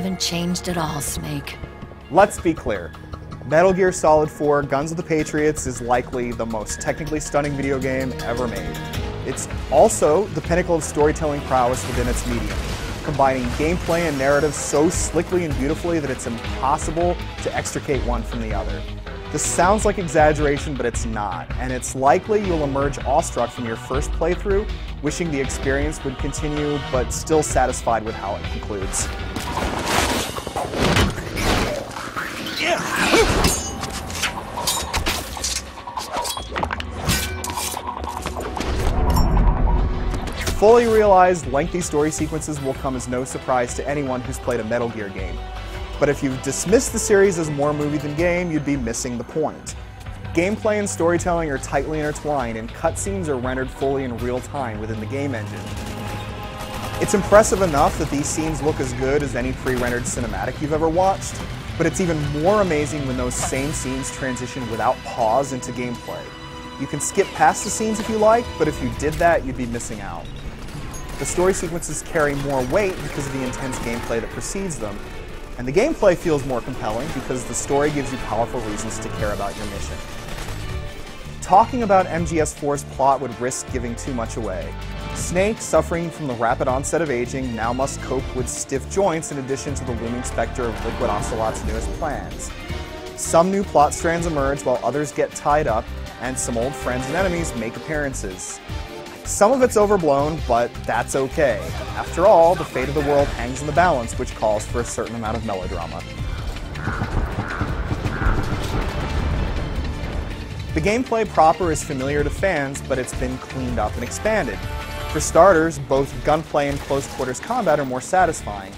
haven't changed at all, Snake. Let's be clear. Metal Gear Solid 4 Guns of the Patriots is likely the most technically stunning video game ever made. It's also the pinnacle of storytelling prowess within its medium, combining gameplay and narrative so slickly and beautifully that it's impossible to extricate one from the other. This sounds like exaggeration, but it's not, and it's likely you'll emerge awestruck from your first playthrough, wishing the experience would continue, but still satisfied with how it concludes. Fully realized, lengthy story sequences will come as no surprise to anyone who's played a Metal Gear game. But if you've dismissed the series as more movie than game, you'd be missing the point. Gameplay and storytelling are tightly intertwined, and cutscenes are rendered fully in real time within the game engine. It's impressive enough that these scenes look as good as any pre-rendered cinematic you've ever watched, but it's even more amazing when those same scenes transition without pause into gameplay. You can skip past the scenes if you like, but if you did that, you'd be missing out. The story sequences carry more weight because of the intense gameplay that precedes them, and the gameplay feels more compelling because the story gives you powerful reasons to care about your mission. Talking about MGS4's plot would risk giving too much away. Snake, suffering from the rapid onset of aging, now must cope with stiff joints in addition to the looming specter of Liquid Ocelot's newest plans. Some new plot strands emerge while others get tied up, and some old friends and enemies make appearances. Some of it's overblown, but that's okay. After all, the fate of the world hangs in the balance, which calls for a certain amount of melodrama. The gameplay proper is familiar to fans, but it's been cleaned up and expanded. For starters, both gunplay and close-quarters combat are more satisfying.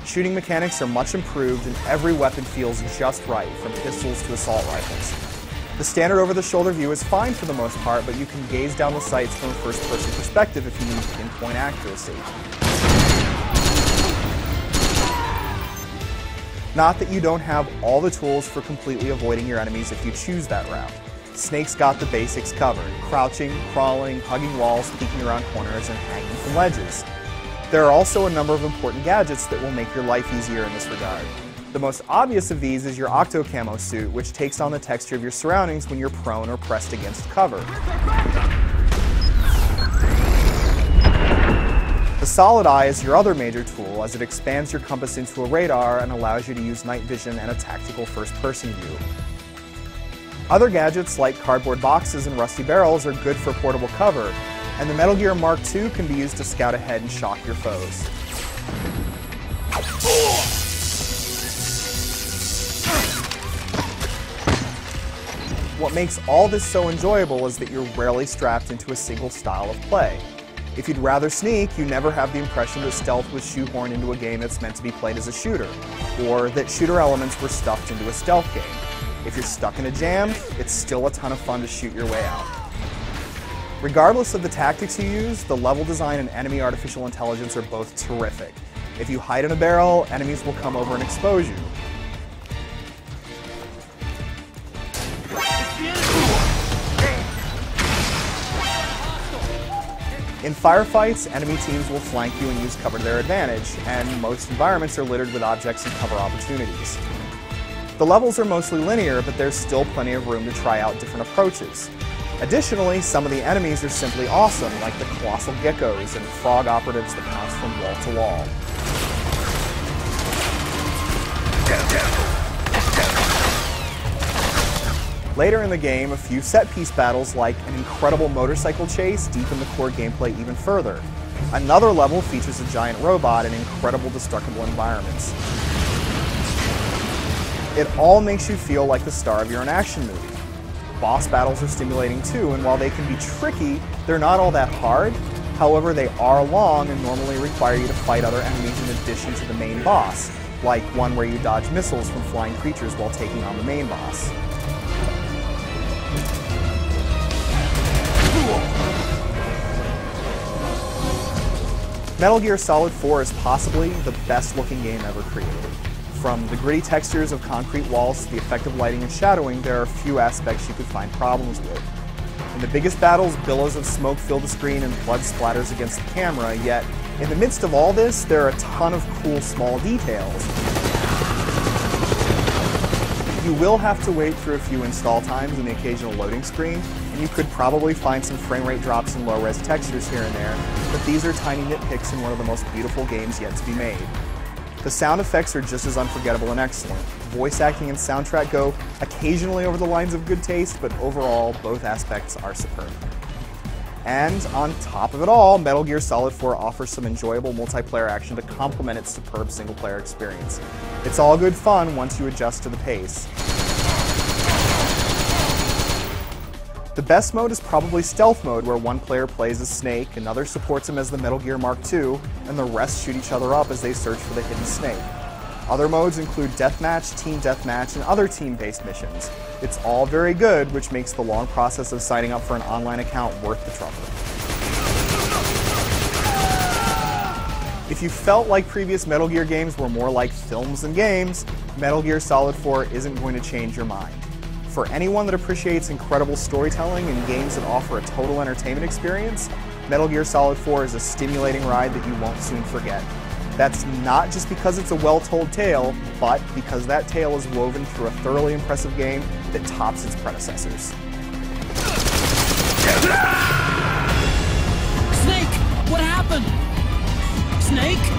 Shooting mechanics are much improved, and every weapon feels just right, from pistols to assault rifles. The standard over-the-shoulder view is fine for the most part, but you can gaze down the sights from a first-person perspective if you need pinpoint accuracy. Not that you don't have all the tools for completely avoiding your enemies if you choose that route. Snake's got the basics covered: crouching, crawling, hugging walls, peeking around corners, and hanging from ledges. There are also a number of important gadgets that will make your life easier in this regard. The most obvious of these is your Octo Camo suit, which takes on the texture of your surroundings when you're prone or pressed against cover. The Solid Eye is your other major tool, as it expands your compass into a radar and allows you to use night vision and a tactical first-person view. Other gadgets like cardboard boxes and rusty barrels are good for portable cover, and the Metal Gear Mark II can be used to scout ahead and shock your foes. What makes all this so enjoyable is that you're rarely strapped into a single style of play. If you'd rather sneak, you never have the impression that stealth was shoehorned into a game that's meant to be played as a shooter, or that shooter elements were stuffed into a stealth game. If you're stuck in a jam, it's still a ton of fun to shoot your way out. Regardless of the tactics you use, the level design and enemy artificial intelligence are both terrific. If you hide in a barrel, enemies will come over and expose you. In firefights, enemy teams will flank you and use cover to their advantage, and most environments are littered with objects and cover opportunities. The levels are mostly linear, but there's still plenty of room to try out different approaches. Additionally, some of the enemies are simply awesome, like the colossal geckos and frog operatives that pounce from wall to wall. Later in the game, a few set-piece battles like an incredible motorcycle chase deepen the core gameplay even further. Another level features a giant robot and incredible destructible environments. It all makes you feel like the star of your own action movie. Boss battles are stimulating too, and while they can be tricky, they're not all that hard. However, they are long and normally require you to fight other enemies in addition to the main boss, like one where you dodge missiles from flying creatures while taking on the main boss. Metal Gear Solid 4 is possibly the best looking game ever created. From the gritty textures of concrete walls to the effective lighting and shadowing, there are few aspects you could find problems with. In the biggest battles, billows of smoke fill the screen and blood splatters against the camera, yet in the midst of all this, there are a ton of cool small details. You will have to wait through a few install times and the occasional loading screen, and you could probably find some frame rate drops and low-res textures here and there, but these are tiny nitpicks in one of the most beautiful games yet to be made. The sound effects are just as unforgettable and excellent. Voice acting and soundtrack go occasionally over the lines of good taste, but overall, both aspects are superb. And on top of it all, Metal Gear Solid 4 offers some enjoyable multiplayer action to complement its superb single-player experience. It's all good fun once you adjust to the pace. The best mode is probably Stealth Mode, where one player plays as Snake, another supports him as the Metal Gear Mark II, and the rest shoot each other up as they search for the hidden Snake. Other modes include Deathmatch, Team Deathmatch, and other team-based missions. It's all very good, which makes the long process of signing up for an online account worth the trouble. If you felt like previous Metal Gear games were more like films than games, Metal Gear Solid 4 isn't going to change your mind. For anyone that appreciates incredible storytelling and games that offer a total entertainment experience, Metal Gear Solid 4 is a stimulating ride that you won't soon forget. That's not just because it's a well-told tale, but because that tale is woven through a thoroughly impressive game that tops its predecessors. Snake! What happened? Snake?